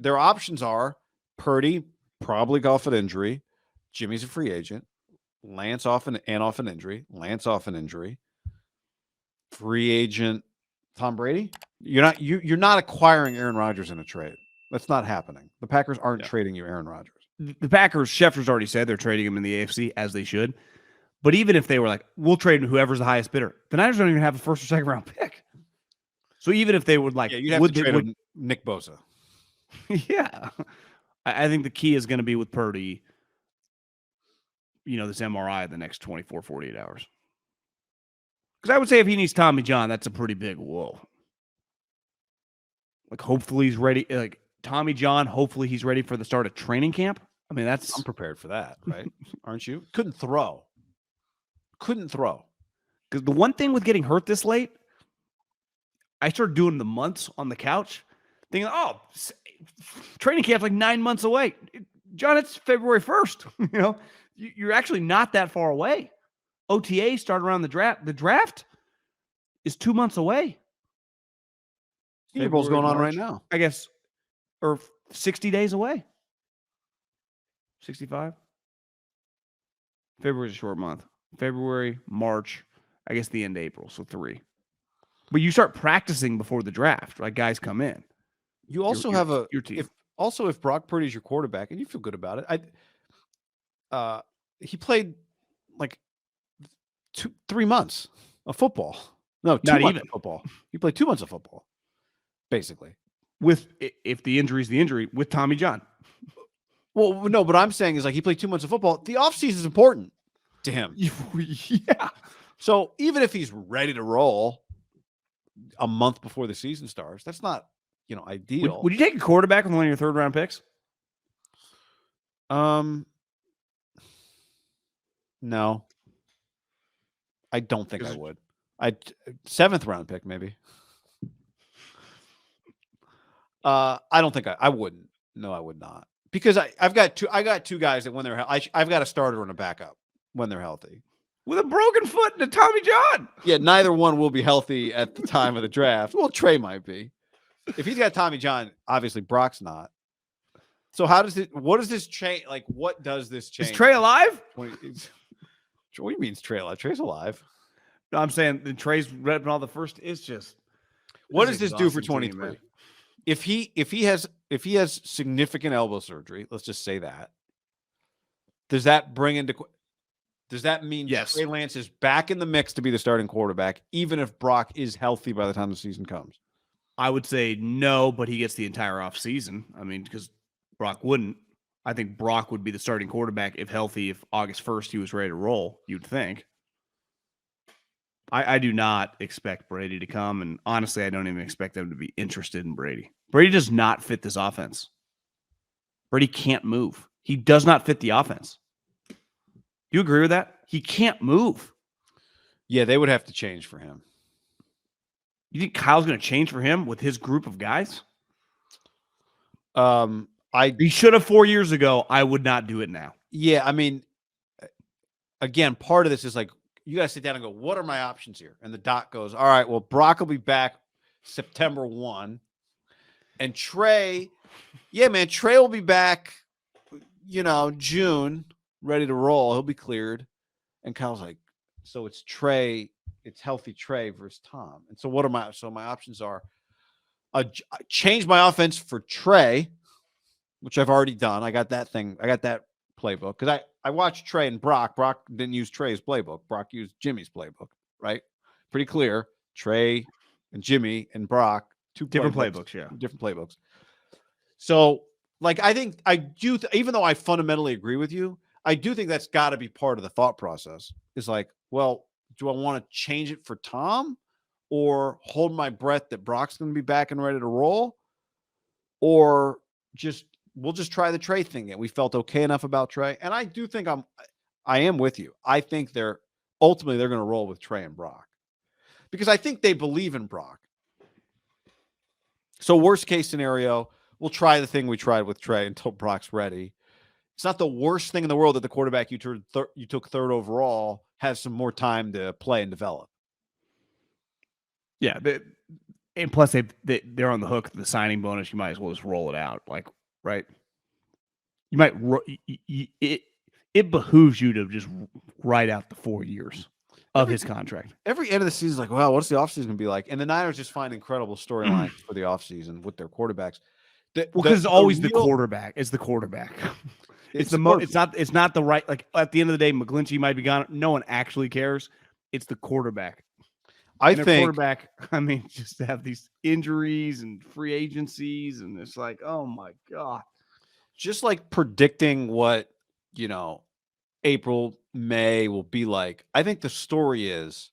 their options are Purdy, probably off an injury. Jimmy's a free agent. Lance off an injury. Lance off an injury. Free agent Tom Brady. You're not acquiring Aaron Rodgers in a trade. That's not happening. The Packers aren't trading you Aaron Rodgers. The Packers, Schefter's already said they're trading him in the AFC, as they should. But even if they were like, we'll trade whoever's the highest bidder, the Niners don't even have a first or second round pick. So even if they would like, you'd have to trade Nick Bosa. Yeah. I think the key is going to be with Purdy, this MRI the next 24, 48 hours. Because I would say if he needs Tommy John, that's a pretty big whoa. Like, hopefully he's ready. Like, Tommy John, hopefully he's ready for the start of training camp. I mean, I'm prepared for that, right? Aren't you? Couldn't throw. Because the one thing with getting hurt this late, I started doing the months on the couch, thinking, training camp's like 9 months away. John, it's February 1st. You're actually not that far away. OTA start around the draft. The draft is 2 months away. Super Bowl's going on right now, I guess, or 60 days away. 65. February's a short month. February, March, I guess the end of April, so 3. But you start practicing before the draft, right? Guys come in. You also have your team. If Brock Purdy's your quarterback and you feel good about it, he played like 3 months of football. No, 2 months of football. He played 2 months of football, basically. If the injury's the injury, with Tommy John. Well, no, what I'm saying is like he played 2 months of football. The offseason is important to him. Yeah. So even if he's ready to roll a month before the season starts, that's not, ideal. Would you take a quarterback with one of your third round picks? No. I don't think I would. 7th round pick, maybe. I don't think I wouldn't. No, I would not. Because I've got two guys that when they're I've got a starter and a backup when they're healthy. With a broken foot and a Tommy John. Yeah, neither one will be healthy at the time of the draft. Well, Trey might be. If he's got Tommy John, obviously Brock's not. So what does this change? Like, what does this change? Is Trey alive? What do you mean Trey alive? Trey's alive. No, I'm saying the Trey's repping all the first. It's just. What does this do for 23? If he has significant elbow surgery, let's just say that. Does that mean yes, Trey Lance is back in the mix to be the starting quarterback, even if Brock is healthy by the time the season comes? I would say no, but he gets the entire offseason. I mean, because Brock wouldn't. I think Brock would be the starting quarterback if healthy, if August 1st he was ready to roll, you'd think. I do not expect Brady to come, and honestly, I don't even expect them to be interested in Brady. Brady does not fit this offense. Brady can't move. He does not fit the offense. Do you agree with that? He can't move. Yeah, they would have to change for him. You think Kyle's going to change for him with his group of guys? He should have 4 years ago. I would not do it now. Yeah, I mean, again, part of this is like, you got to sit down and go, what are my options here? And the doc goes, all right, well, Brock will be back September 1. And Trey, Trey will be back, June, ready to roll. He'll be cleared. And Kyle's like, so it's Trey, it's healthy Trey versus Tom. And so my options are change my offense for Trey, which I've already done. I got that playbook because I watched Trey and Brock. Brock didn't use Trey's playbook. Brock used Jimmy's playbook, right? Pretty clear. Trey and Jimmy and Brock, different playbooks, yeah. Different playbooks. So, like, I think I do, even though I fundamentally agree with you, I do think that's got to be part of the thought process. It's like, well, do I want to change it for Tom or hold my breath that Brock's going to be back and ready to roll? Or we'll just try the Trey thing. And we felt okay enough about Trey. And I do think I am with you. I think they're going to roll with Trey and Brock because I think they believe in Brock. So worst case scenario, we'll try the thing we tried with Trey until Brock's ready. It's not the worst thing in the world that the quarterback you took third overall has some more time to play and develop. Yeah. And plus, they're on the hook for the signing bonus. You might as well just roll it out, like, right? You might it behooves you to just write out the 4 years of his contract. Every end of the season is like, wow, what's the offseason going to be like? And the Niners just find incredible storylines for the offseason with their quarterbacks. Because it's always the quarterback. It's the quarterback. It's not the right. Like at the end of the day, McGlinchey might be gone. No one actually cares. It's the quarterback. I think quarterback. I mean, just to have these injuries and free agencies, and it's like, oh my god. Just like predicting what, April, May will be like. I think the story is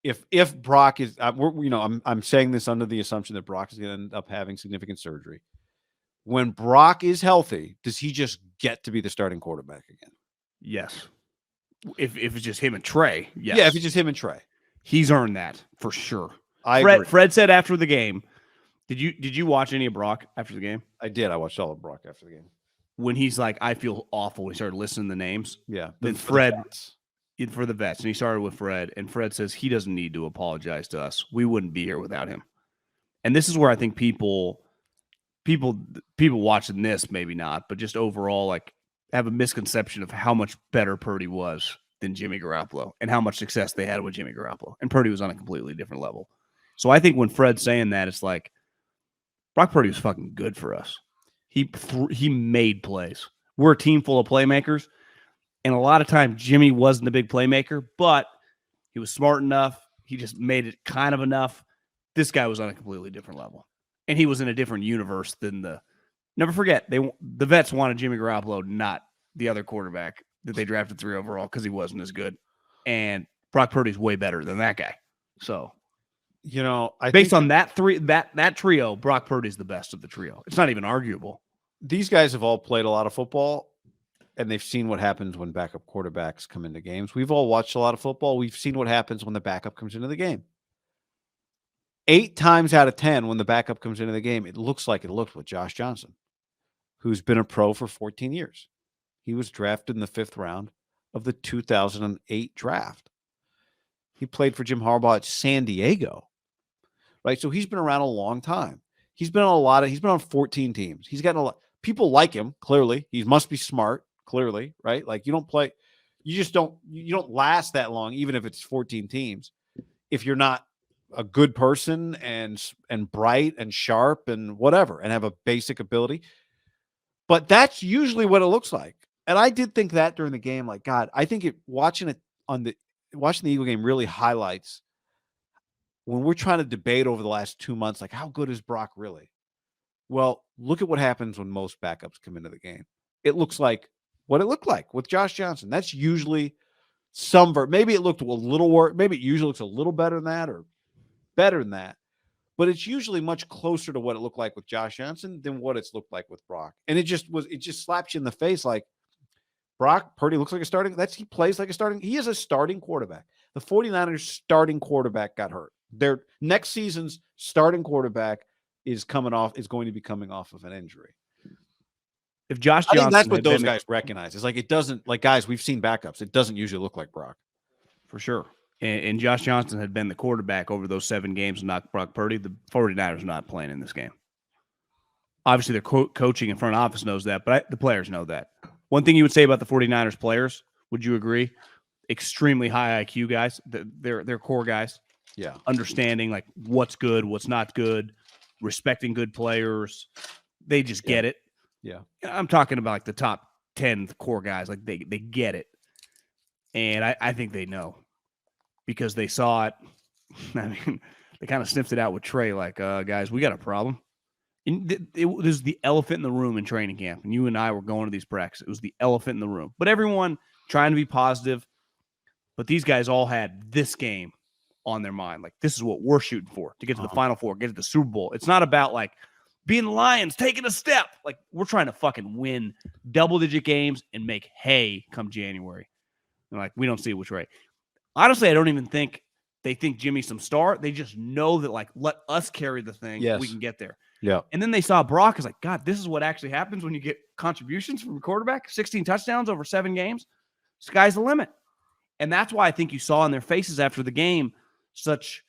if Brock is, I'm saying this under the assumption that Brock is going to end up having significant surgery. When Brock is healthy, does he just get to be the starting quarterback again? Yes. If it's just him and Trey, yes. Yeah, if it's just him and Trey. He's earned that for sure. Fred said after the game, did you watch any of Brock after the game? I did. I watched all of Brock after the game. When he's like, I feel awful, he started listening to the names. Yeah. Then Fred, for the vets, and he started with Fred, and Fred says he doesn't need to apologize to us. We wouldn't be here without him. And this is where I think people watching this, maybe not, but just overall, like, have a misconception of how much better Purdy was than Jimmy Garoppolo and how much success they had with Jimmy Garoppolo. And Purdy was on a completely different level. So I think when Fred's saying that, it's like, Brock Purdy was fucking good for us. He made plays. We're a team full of playmakers. And a lot of times Jimmy wasn't the big playmaker, but he was smart enough. He just made it kind of enough. This guy was on a completely different level. And he was in a different universe than never forget, the vets wanted Jimmy Garoppolo, not the other quarterback that they drafted 3 overall because he wasn't as good. And Brock Purdy's way better than that guy. So, I based on that trio, Brock Purdy's the best of the trio. It's not even arguable. These guys have all played a lot of football, and they've seen what happens when backup quarterbacks come into games. We've all watched a lot of football. We've seen what happens when the backup comes into the game. 8 times out of 10, when the backup comes into the game, it looks like it looked with Josh Johnson, who's been a pro for 14 years. He was drafted in the 5th round of the 2008 draft. He played for Jim Harbaugh at San Diego, right? So he's been around a long time. He's been on he's been on 14 teams. He's gotten a lot. People like him, clearly. He must be smart, clearly, right? Like you don't last that long, even if it's 14 teams, if you're not a good person and bright and sharp and whatever, and have a basic ability. But that's usually what it looks like. And I did think that during the game, like, God, I think watching the Eagle game really highlights when we're trying to debate over the last 2 months, like, how good is Brock really? Well, look at what happens when most backups come into the game. It looks like what it looked like with Josh Johnson. That's usually maybe it looked a little worse. Maybe it usually looks a little better than that or better than that. But it's usually much closer to what it looked like with Josh Johnson than what it's looked like with Brock. And it just slaps you in the face like, Brock Purdy looks like a starting. He plays like a starting. He is a starting quarterback. The 49ers starting quarterback got hurt. Their next season's starting quarterback is going to be coming off of an injury. If Josh Johnson, I think that's what those guys recognize. It's like, it doesn't, like, guys, we've seen backups. It doesn't usually look like Brock. For sure. And Josh Johnson had been the quarterback over those 7 games and not Brock Purdy. The 49ers are not playing in this game. Obviously, their coaching and front office knows that, but the players know that. One thing you would say about the 49ers players, would you agree? Extremely high IQ guys. They're core guys. Yeah. Understanding, like, what's good, what's not good, respecting good players. They just get it. Yeah. I'm talking about, like, the top 10 core guys. Like, they get it. And I think they know because they saw it. I mean, they kind of sniffed it out with Trey, like, guys, we got a problem. And it was the elephant in the room in training camp. And you and I were going to these practices. It was the elephant in the room. But everyone trying to be positive. But these guys all had this game on their mind. Like, this is what we're shooting for, to get to the Final Four, get to the Super Bowl. It's not about, like, being the Lions, taking a step. Like, we're trying to fucking win double-digit games and make hay come January. And, like, we don't see it with Trey. Honestly, I don't even think they think Jimmy's some star. They just know that, like, let us carry the thing. Yes. We can get there. Yeah. And then they saw Brock is like, God, this is what actually happens when you get contributions from a quarterback. 16 touchdowns over 7 games. Sky's the limit. And that's why I think you saw in their faces after the game such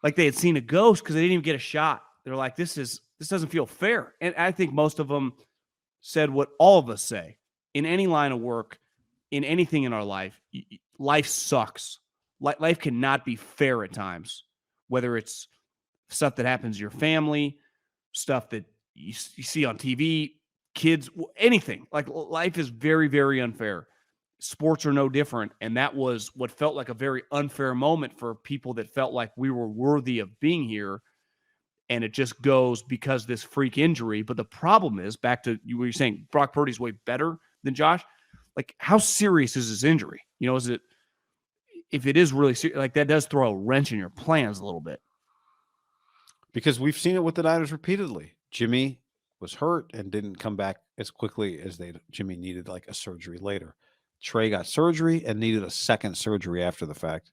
like they had seen a ghost because they didn't even get a shot. They're like, this doesn't feel fair. And I think most of them said what all of us say in any line of work, in anything in our life. Life sucks. Life cannot be fair at times, whether it's stuff that happens to your family, stuff that you see on TV, kids, anything. Like life is very, very unfair. Sports are no different. And that was what felt like a very unfair moment for people that felt like we were worthy of being here. And it just goes because this freak injury. But the problem is, back to you were saying, Brock Purdy's way better than Josh. Like, how serious is this injury? You know, is it, if it is really serious, like that does throw a wrench in your plans a little bit. Because we've seen it with the Niners repeatedly. Jimmy was hurt and didn't come back as quickly as Jimmy needed like a surgery later. Trey got surgery and needed a second surgery after the fact.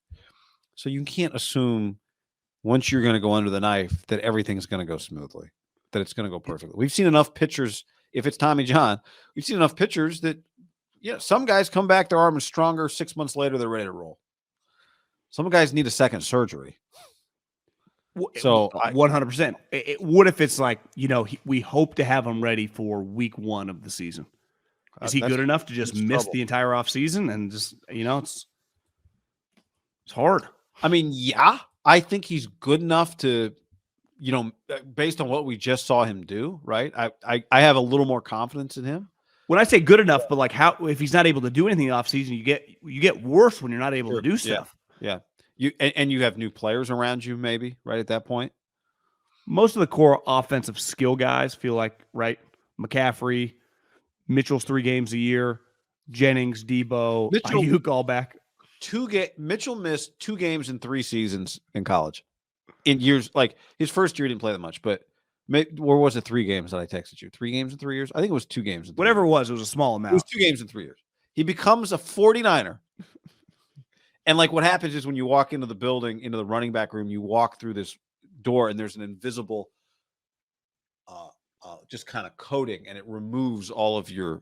So you can't assume once you're going to go under the knife that everything's going to go smoothly, that it's going to go perfectly. We've seen enough pitchers, if it's Tommy John, we've seen enough pitchers that, yeah, some guys come back, their arm is stronger, 6 months later, they're ready to roll. Some guys need a second surgery. So 100%. What if it's like, you know, we hope to have him ready for week 1 of the season? Is he good enough to just miss the entire offseason and just, you know, it's hard. I mean, yeah, I think he's good enough to, you know, based on what we just saw him do, right? I have a little more confidence in him. When I say good enough, but like how, if he's not able to do anything in the offseason, you get worse when you're not able to do stuff. Yeah. You have new players around you, maybe, right at that point. Most of the core offensive skill guys feel like, right? McCaffrey, Mitchell's 3 games a year, Jennings, Debo, Ayuk all back. Mitchell missed 2 games in 3 seasons in college. In years, like his first year, he didn't play that much, but where was it? 3 games that I texted you? 3 games in 3 years? I think it was 2 games. Whatever it was a small amount. It was 2 games in 3 years. He becomes a 49er. And like what happens is when you walk into the building, into the running back room, you walk through this door and there's an invisible just kind of coating, and it removes all of your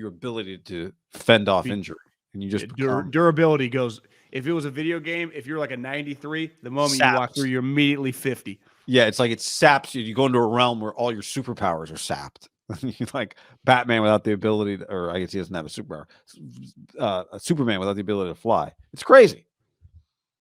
ability to fend off injury. And you just durability goes. If it was a video game, if you're like a 93, the moment you walk through, you're immediately 50. Yeah, it's like it saps you. You go into a realm where all your superpowers are sapped. You like Batman without the ability to, or I guess he doesn't have a superpower. Superman without the ability to fly. It's crazy.